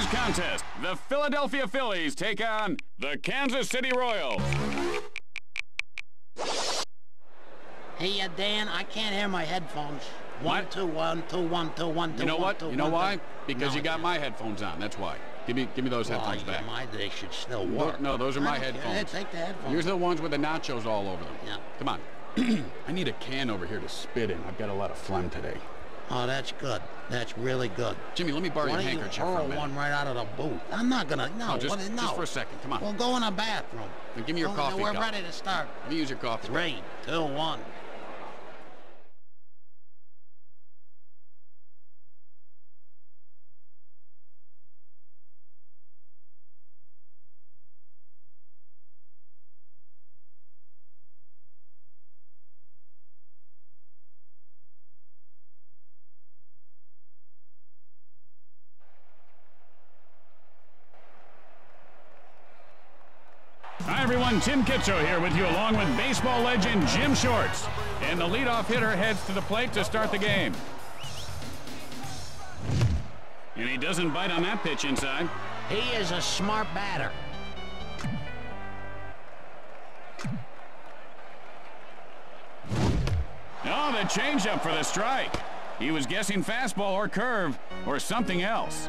Today's contest, the Philadelphia Phillies take on the Kansas City Royals. Hey, Dan, I can't hear my headphones. What? 1, 2, 1, 2, 1, 2, 1, 2. You know what? You know why? Because No, you got my headphones on. That's why. Give me those headphones back. They should still work. No, those are my headphones. headphones. Take the headphones. Yours are the ones with the nachos all over them. Yeah. Come on. I need a can over here to spit in. I've got a lot of phlegm today. Oh, that's good. That's really good. Jimmy, let me borrow your handkerchief for a minute. One right out of the booth. I'm not gonna. No, just for a second. Come on. We'll go in the bathroom. Then give me your coffee We're cup. ready to start. Let me use your coffee. 3, 2, 1. Hi, everyone. Tim Kitzo here with you, along with baseball legend Jim Shorts. And the leadoff hitter heads to the plate to start the game. And he doesn't bite on that pitch inside. He is a smart batter. Oh, the changeup for the strike. He was guessing fastball or curve or something else.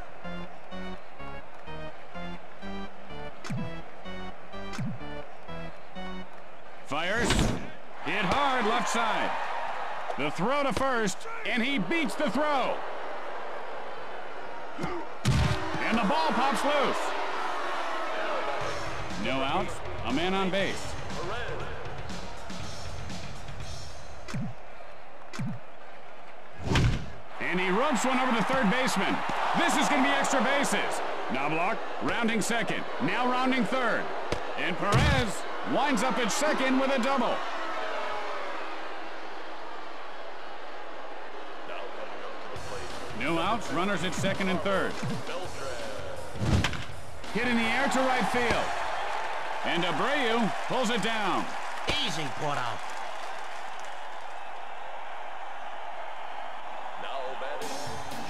Fires. Hit hard left side. The throw to first, and he beats the throw. And the ball pops loose. No outs, a man on base. And he ropes one over the third baseman. This is going to be extra bases. Knobloch rounding second, now rounding third. And Perez winds up at second with a double. No outs, runners at second and third. Hit in the air to right field. And Abreu pulls it down. Easy put out.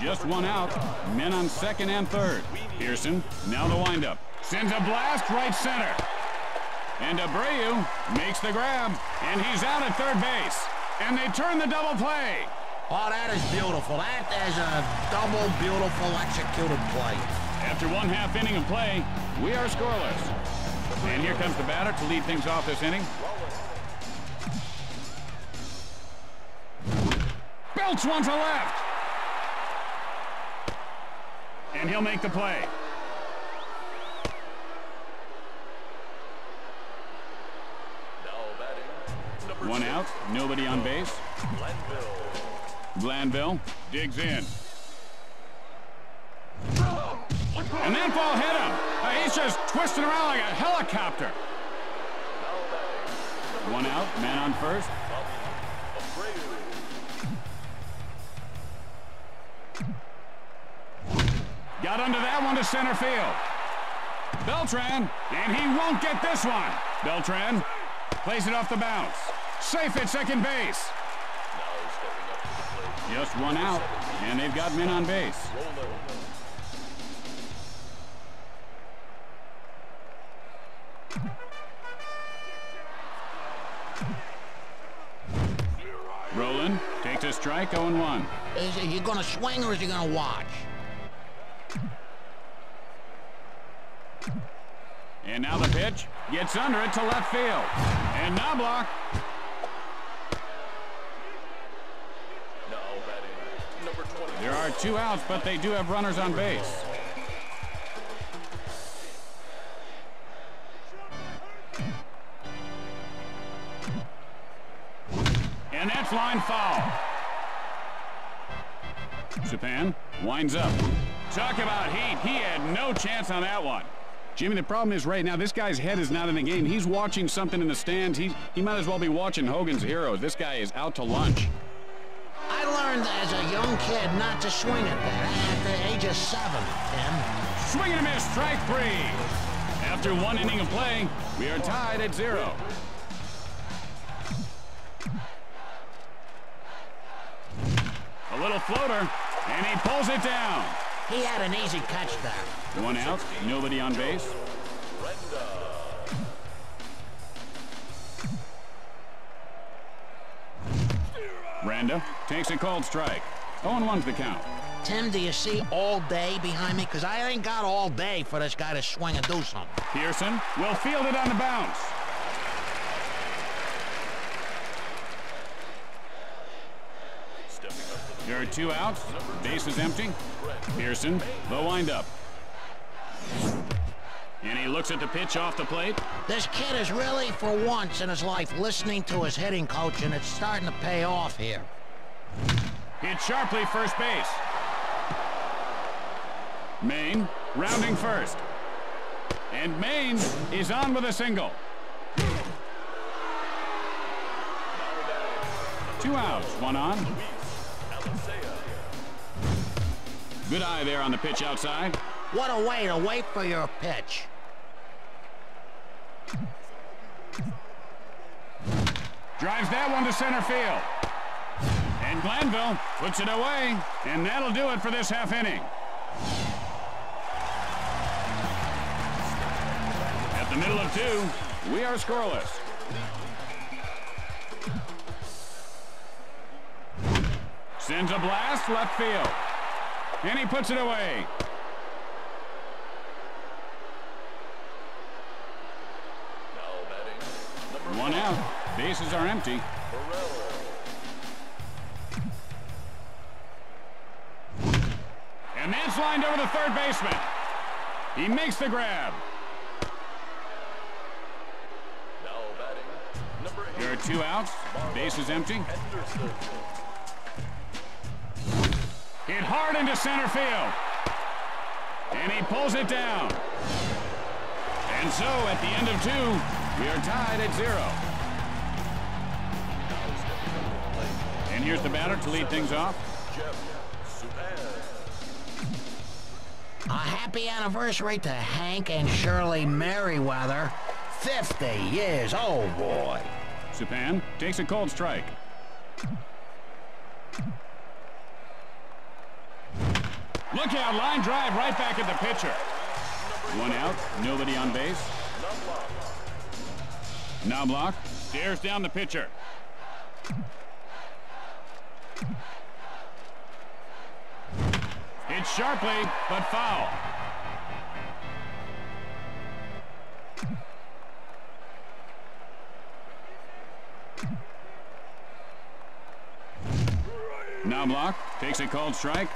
Just one out. Men on second and third. Pearson, now the windup. Sends a blast right center. And Abreu makes the grab. And he's out at third base. And they turn the double play. Oh, that is beautiful. That is a double beautiful executed play. After 1/2 inning of play, we are scoreless. And here comes the batter to lead things off this inning. Belts one to left. And he'll make the play. One out, nobody on base. Glanville digs in. And that ball hit him. He's just twisting around like a helicopter. One out, man on first. Got under that one to center field. Beltran, and he won't get this one. Beltran plays it off the bounce. Safe at second base. Just one out, and they've got men on base. Roland takes a strike, 0-1. Is he going to swing or is he going to watch? And now the pitch gets under it to left field. And Knobloch. There are 2 outs, but they do have runners on base. And that's line foul. Japan winds up. Talk about heat. He had no chance on that one. Jimmy, the problem is right now this guy's head is not in the game. He's watching something in the stands. He might as well be watching Hogan's Heroes. This guy is out to lunch. I learned as a young kid not to swing at that at the age of 7, Tim. Swing and a miss, strike 3. After 1 inning of play, we are tied at 0. A little floater, and he pulls it down. He had an easy catch there. One out, nobody on base. Randa takes a called strike. 0-1's the count. Tim, do you see all day behind me? Because I ain't got all day for this guy to swing and do something. Pearson will field it on the bounce. There are 2 outs. Base is empty. Pearson, the windup. And he looks at the pitch off the plate. This kid is really, for once in his life, listening to his hitting coach, and it's starting to pay off here. Hit sharply first base. Maine rounding first. And Maine is on with a single. 2 outs, 1 on. Good eye there on the pitch outside. What a way to wait for your pitch. Drives that one to center field. And Glanville puts it away. And that'll do it for this half inning. At the middle of 2, we are scoreless. Sends a blast left field. And he puts it away. One out. Bases are empty. And that's lined over the third baseman. He makes the grab. There are 2 outs. Base is empty. Hit hard into center field. And he pulls it down. And so at the end of 2, we are tied at 0. And here's the batter to lead things off. A happy anniversary to Hank and Shirley Merriweather. 50 years, oh boy. Supan takes a cold strike. Look out, line drive right back at the pitcher. 1 out, nobody on base. Knobloch stares down the pitcher. Hit sharply, but foul. Knobloch takes a called strike.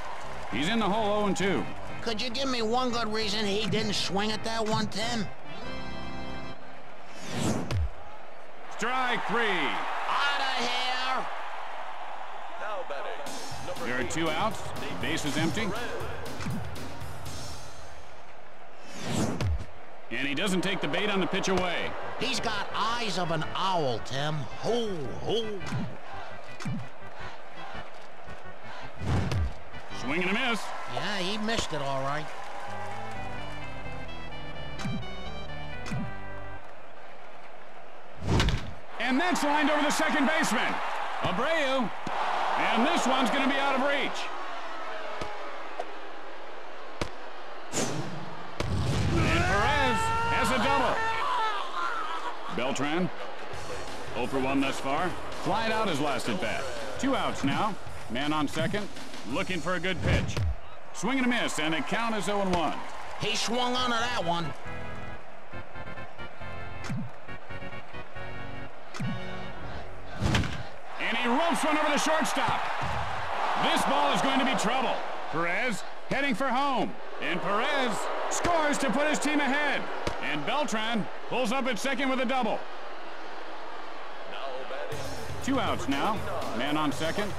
He's in the hole 0-2. Could you give me one good reason he didn't swing at that one, Tim? Strike 3. Out of here! There are 2 outs. Base is empty. And he doesn't take the bait on the pitch away. He's got eyes of an owl, Tim. Hoo, hoo. Swing and a miss. Yeah, he missed it all right. And that's lined over the second baseman. Abreu. And this one's going to be out of reach. And Perez has a double. Beltran, 0 for 1 thus far. Flied out his last at bat. 2 outs now. Man on second, looking for a good pitch. Swing and a miss, and the count is 0-1. He swung onto that one. And he ropes one over the shortstop. This ball is going to be trouble. Perez heading for home. And Perez scores to put his team ahead. And Beltran pulls up at second with a double. 2 outs now. Man on second.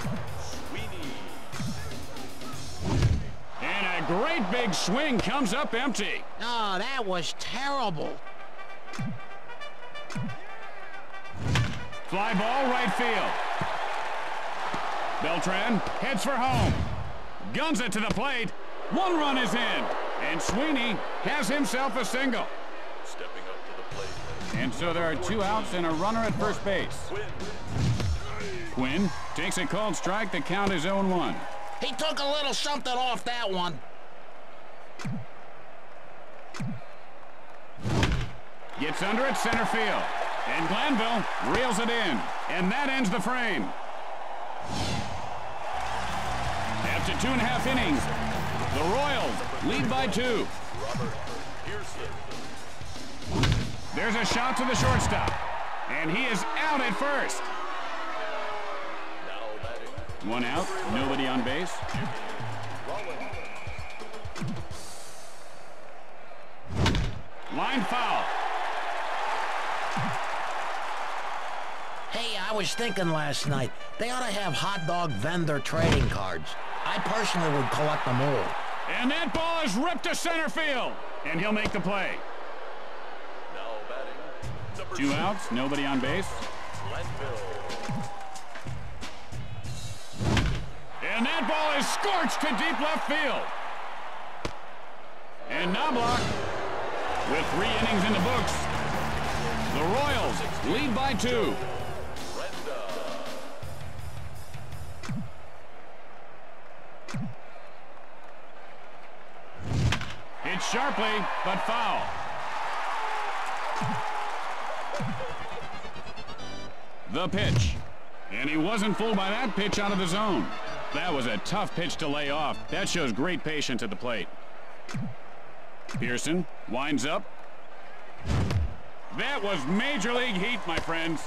And a great big swing comes up empty. Oh, that was terrible. Fly ball right field. Beltran heads for home. Guns it to the plate. 1 run is in. And Sweeney has himself a single. Stepping up to the plate. And so there are 2 outs and a runner at first base. Quinn takes a called strike. The count is 0-1. He took a little something off that one. Gets under at center field. And Glanville reels it in. And that ends the frame. After 2.5 innings, the Royals lead by 2. There's a shot to the shortstop. And he is out at first. One out, nobody on base. Line foul. Hey, I was thinking last night, they ought to have hot dog vendor trading cards. I personally would collect them all. And that ball is ripped to center field. And he'll make the play. Now batting, 2 outs, nobody on base. And that ball is scorched to deep left field. And Knobloch, with 3 innings in the books, the Royals lead by 2. Hit sharply, but foul. The pitch. And he wasn't fooled by that pitch out of the zone. That was a tough pitch to lay off. That shows great patience at the plate. Pearson winds up. That was Major League heat, my friends.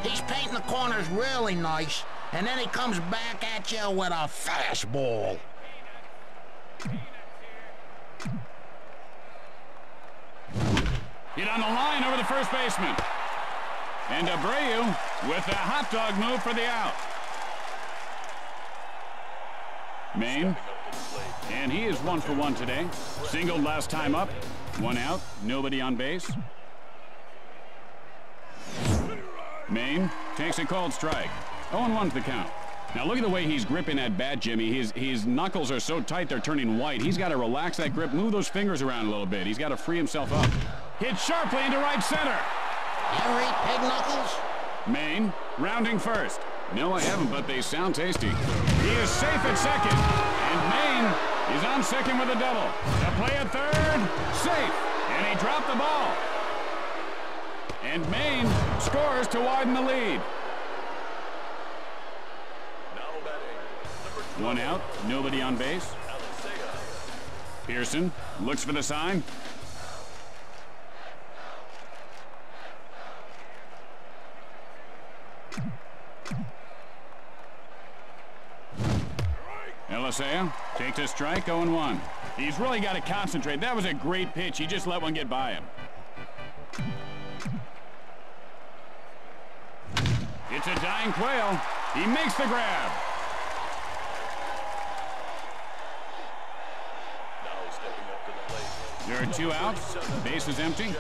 He's painting the corners really nice, and then he comes back at you with a fastball. Hit on the line over the first baseman. And Abreu with the hot dog move for the out. Maine. And he is 1 for 1 today. Singled last time up. 1 out. Nobody on base. Maine takes a called strike. 0-1 the count. Now look at the way he's gripping that bat, Jimmy. His knuckles are so tight they're turning white. He's got to relax that grip, move those fingers around a little bit. He's got to free himself up. Hit sharply into right center. You ever eat pig knuckles? Maine rounding first. No, I haven't, but they sound tasty. He is safe at second. And Maine is on second with a double. The play at third, safe. And he dropped the ball. And Maine scores to widen the lead. 1 out, nobody on base. Pearson looks for the sign. Elisea takes a strike, 0-1. He's really got to concentrate. That was a great pitch. He just let one get by him. It's a dying Quail. He makes the grab. There are 2 outs. Base is empty.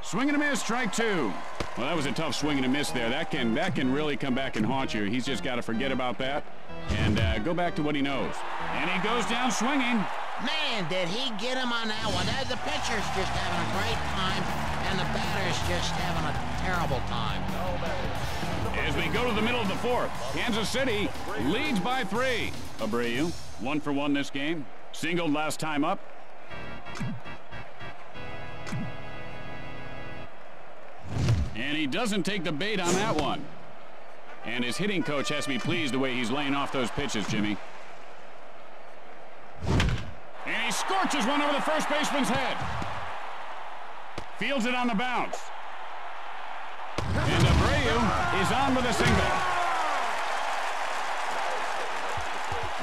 Swing and a miss, strike 2. Well, that was a tough swing and a miss there. That can really come back and haunt you. He's just got to forget about that and go back to what he knows. And he goes down swinging. Man, did he get him on that one. The pitcher's just having a great time, and the batter's just having a terrible time. As we go to the middle of the 4th, Kansas City leads by 3. Abreu, 1 for 1 this game. Singled last time up. And he doesn't take the bait on that one. And his hitting coach has to be pleased the way he's laying off those pitches, Jimmy. And he scorches one over the first baseman's head. Fields it on the bounce. And Abreu is on with a single.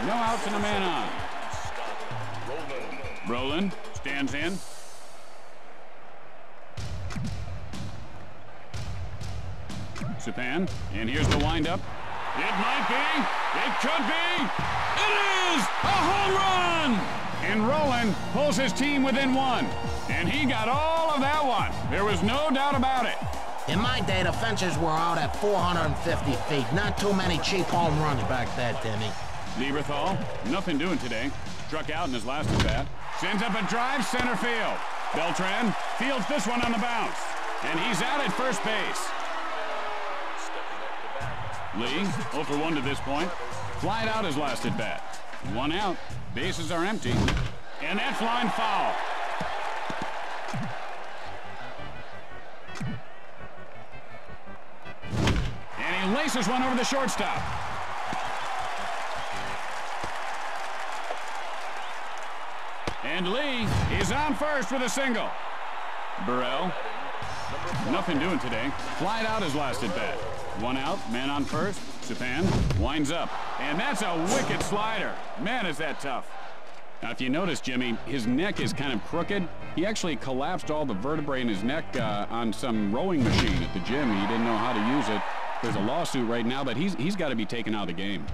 No outs and a man on. Brolin stands in. Supan, and here's the windup. It might be. It could be. It is a home run! And Roland pulls his team within 1. And he got all of that one. There was no doubt about it. In my day, the fences were out at 450 feet. Not too many cheap home runs back there, Timmy. Lieberthal, nothing doing today. Struck out in his last at bat. Sends up a drive center field. Beltran fields this one on the bounce. And he's out at first base. Lee, 0 for 1 to this point. Flied out his last at bat. 1 out. Bases are empty. And that's line foul. And he laces one over the shortstop. And Lee is on first with a single. Burrell, nothing doing today. Flied out his last at bat. 1 out, man on first. Japan winds up. And that's a wicked slider. Man, is that tough. Now, if you notice, Jimmy, his neck is kind of crooked. He actually collapsed all the vertebrae in his neck on some rowing machine at the gym. He didn't know how to use it. There's a lawsuit right now, but he's got to be taken out of the game.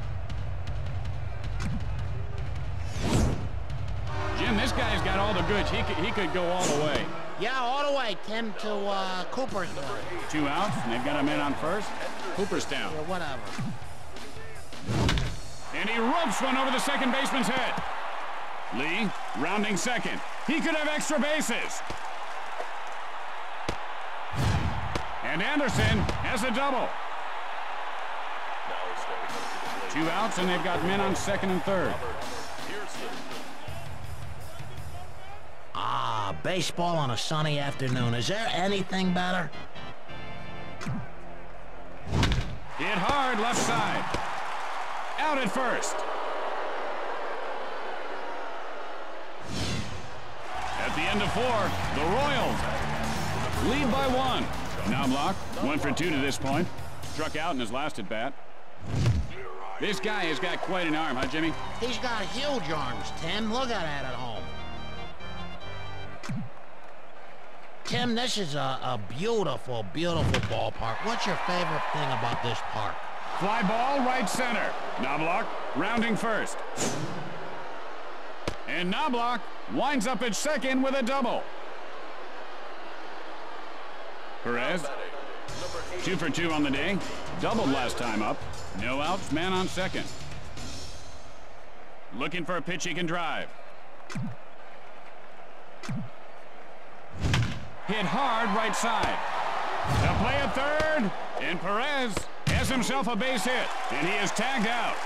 Jim, this guy's got all the goods. He could go all the way. Yeah, all the way. 10 to Cooper's. 2 outs, and they've got a man on first. Cooper's down. Yeah, whatever. And he ropes one over the second baseman's head. Lee, rounding second. He could have extra bases. And Anderson has a double. 2 outs, and they've got men on second and third. Ah, baseball on a sunny afternoon. Is there anything better? Hit hard, left side. Out at first. At the end of 4, the Royals lead by 1. Knobloch, 1 for 2 to this point. Struck out in his last at bat. This guy has got quite an arm, huh, Jimmy? He's got huge arms, Tim. Look at that at home. Tim, this is a beautiful, beautiful ballpark. What's your favorite thing about this park? Fly ball, right center. Knobloch rounding first. And Knobloch winds up at second with a double. Perez, 2 for 2 on the day. Doubled last time up. No outs, man on second. Looking for a pitch he can drive. Hit hard right side. The play at third, and Perez has himself a base hit, and he is tagged out.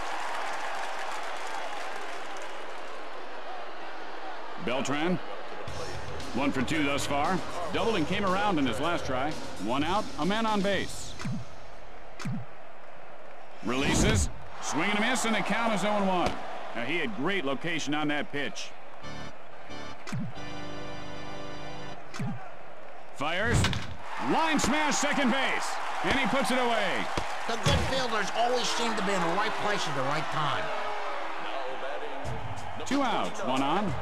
Beltran, 1 for 2 thus far. Doubled and came around in his last try. 1 out, a man on base. Releases, swing and a miss, and the count is 0-1. Now, he had great location on that pitch. Fires, line smash, second base, and he puts it away. The good fielders always seem to be in the right place at the right time. 2 outs, 1 on.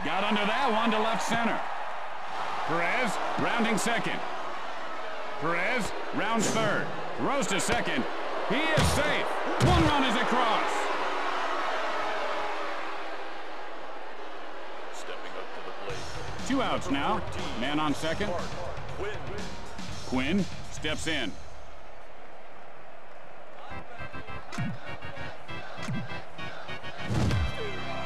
Got under that one to left center. Perez rounding second. Perez rounds third. Throws to second. He is safe. 1 run is across. Stepping up to the plate. 2 outs now. Man on second. Quinn steps in.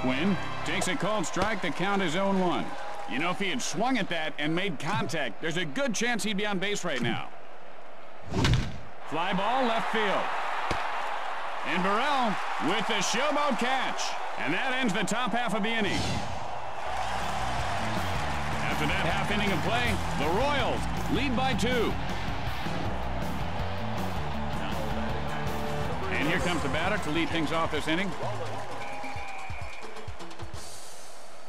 Quinn takes a called strike. The count is 0-1. You know, if he had swung at that and made contact, there's a good chance he'd be on base right now. Fly ball left field. And Burrell with the showboat catch. And that ends the top half of the inning. After that half inning of play, the Royals lead by 2. And here comes the batter to lead things off this inning.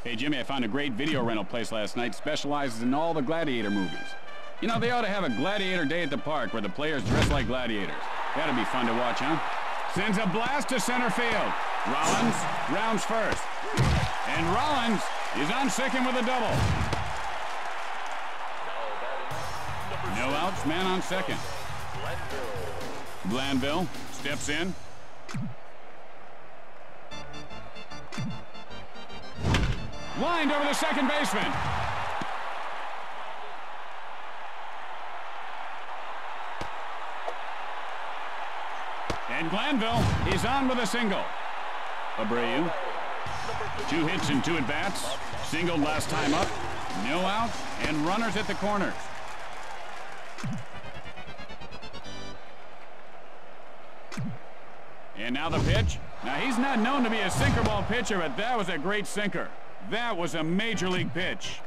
Hey, Jimmy, I found a great video rental place last night. Specializes in all the Gladiator movies. You know, they ought to have a Gladiator Day at the park where the players dress like gladiators. That'd be fun to watch, huh? Sends a blast to center field. Rollins rounds first. And Rollins is on second with a double. No outs, man on second. Blandville steps in. Lined over the second baseman. And Glanville is on with a single. Abreu. 2 hits and 2 at-bats. Singled last time up. No out, and runners at the corners. And now the pitch. Now, he's not known to be a sinker ball pitcher, but that was a great sinker. That was a major league pitch.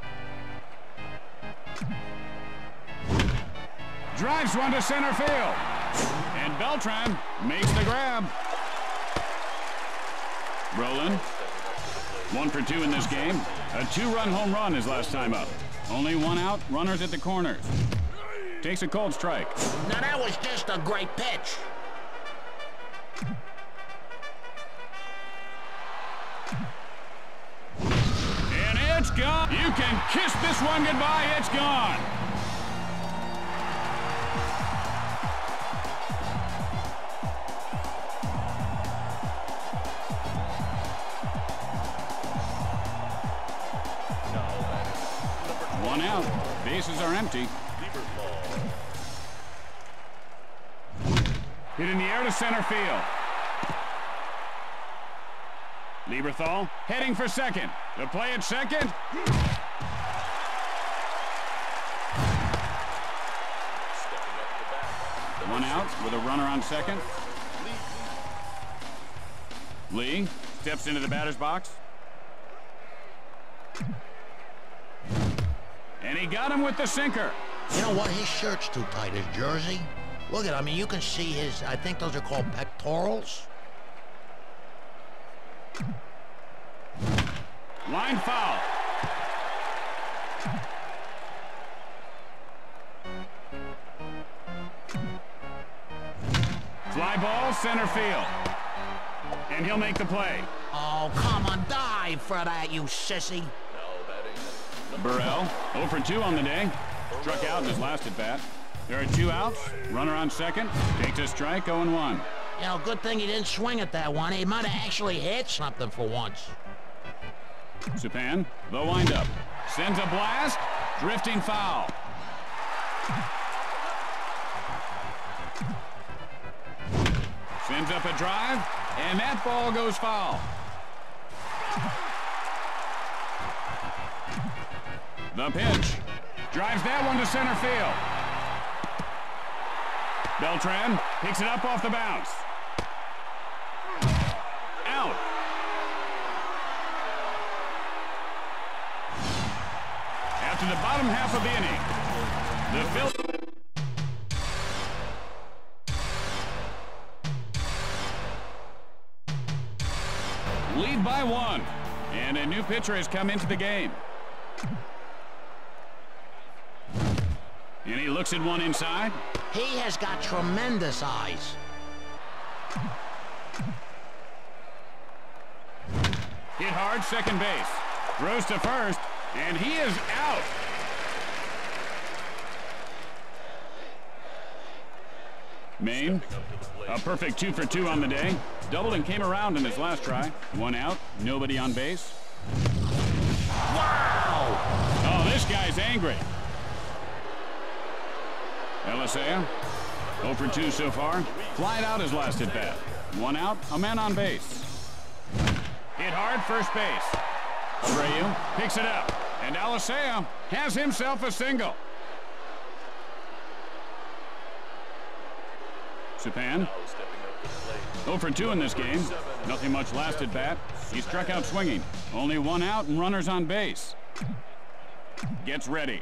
Drives one to center field. And Beltran makes the grab. Roland. 1 for 2 in this game. A 2-run home run his last time up. Only 1 out, runners at the corners. Takes a cold strike. Now that was just a great pitch. And it's gone. You can kiss this one goodbye. It's gone. One out. Bases are empty. Hit in the air to center field. Lieberthal heading for second. The play at second. One out with a runner on second. Lee steps into the batter's box. And he got him with the sinker. You know what? His shirt's too tight, his jersey. Look at it. I mean, you can see his, I think those are called pectorals. Line foul. Fly ball, center field. And he'll make the play. Oh, come on, dive for that, you sissy. Burrell, 0 for 2 on the day. Struck out in his last at-bat. There are 2 outs. Runner on second. Takes a strike, 0-1. You know, good thing he didn't swing at that one. He might have actually hit something for once. Supan, the windup. Sends a blast. Drifting foul. Sends up a drive. And that ball goes foul. The pitch. Drives that one to center field. Beltran picks it up off the bounce. Out. After the bottom half of the inning, the Phillies lead by 1. And a new pitcher has come into the game. And he looks at one inside. He has got tremendous eyes. Hit hard, second base. Throws to first, and he is out. Maine, a perfect 2 for 2 on the day. Doubled and came around in his last try. 1 out, nobody on base. Wow! Oh, this guy's angry. Elisea, 0 for 2 so far. Flied out his last at bat. 1 out, a man on base. Hit hard, first base. Abreu picks it up, and Elisea has himself a single. Supan, 0 for 2 in this game. Nothing much last at bat. He struck out swinging. Only 1 out and runners on base. Gets ready.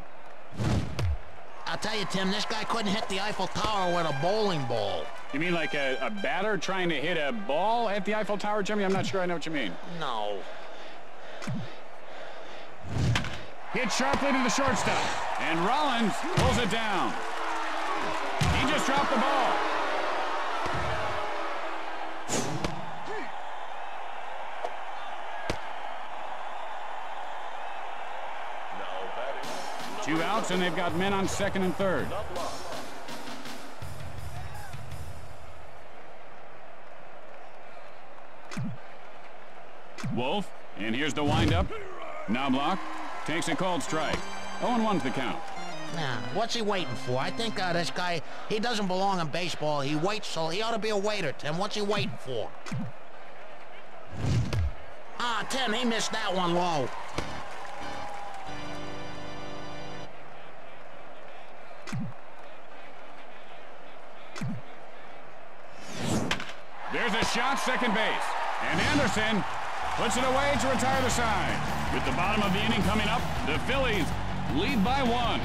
I'll tell you, Tim, this guy couldn't hit the Eiffel Tower with a bowling ball. You mean like a batter trying to hit a ball at the Eiffel Tower, Jimmy? I'm not sure I know what you mean. No. Hit sharply to the shortstop. And Rollins pulls it down. He just dropped the ball. Two outs, and they've got men on second and third. Wolf, and here's the windup. Knobloch takes a cold strike. 0-1's the count. Nah, what's he waiting for? I think this guy, he doesn't belong in baseball. He waits, so he ought to be a waiter, Tim. What's he waiting for? Ah, Tim, he missed that one low. There's a shot, second base. And Anderson puts it away to retire the side. With the bottom of the inning coming up, the Phillies lead by 1.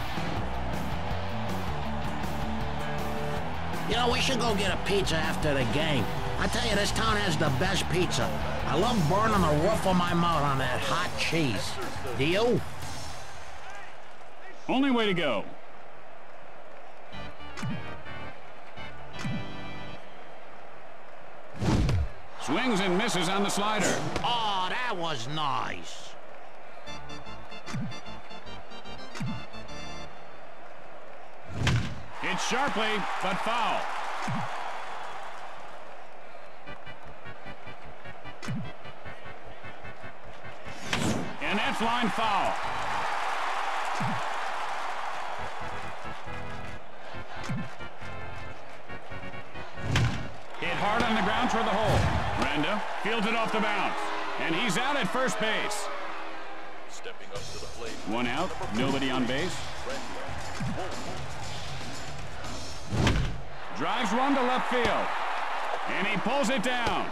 You know, we should go get a pizza after the game. I tell you, this town has the best pizza. I love burning the roof of my mouth on that hot cheese. Do you? Only way to go. Swings and misses on the slider. Oh, that was nice. Hit sharply, but foul. And that's line foul. Hit hard on the ground toward the hole. Renda fields it off the bounce. And he's out at first base. Stepping up to the plate. 1 out, nobody on base. Drives one to left field. And he pulls it down.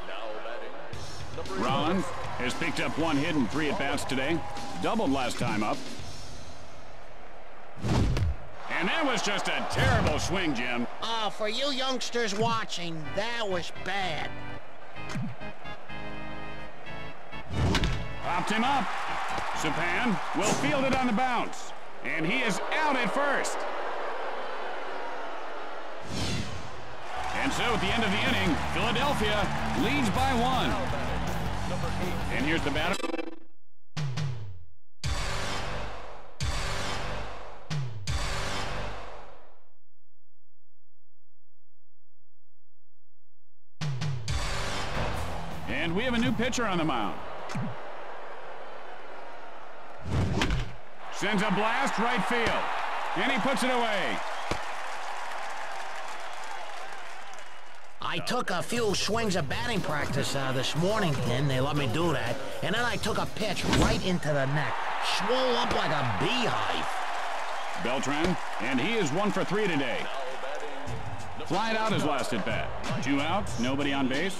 Now batting. Rollins has picked up 1 hit and 3 at-bats today. Doubled last time up. And that was just a terrible swing, Jim. Oh, for you youngsters watching, that was bad. Popped him up. Sapan will field it on the bounce. And he is out at first. And so at the end of the inning, Philadelphia leads by 1. And here's the batter. And we have a new pitcher on the mound. Sends a blast right field. And he puts it away. I took a few swings of batting practice this morning, Ken. They let me do that. And then I took a pitch right into the neck. Swole up like a beehive. Beltran, and he is 1 for 3 today. Flied out his last at bat. 2 outs, nobody on base.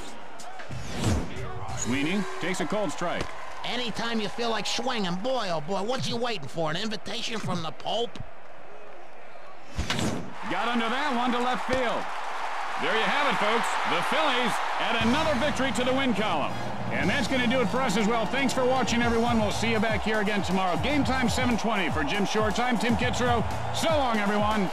Sweeney takes a cold strike. Anytime you feel like swinging, boy, oh boy, what's he waiting for? An invitation from the Pope? Got under that one to left field. There you have it, folks. The Phillies add another victory to the win column. And that's going to do it for us as well. Thanks for watching, everyone. We'll see you back here again tomorrow. Game time 7:20 for Jim Shorts. I'm Tim Kitzrow. So long, everyone.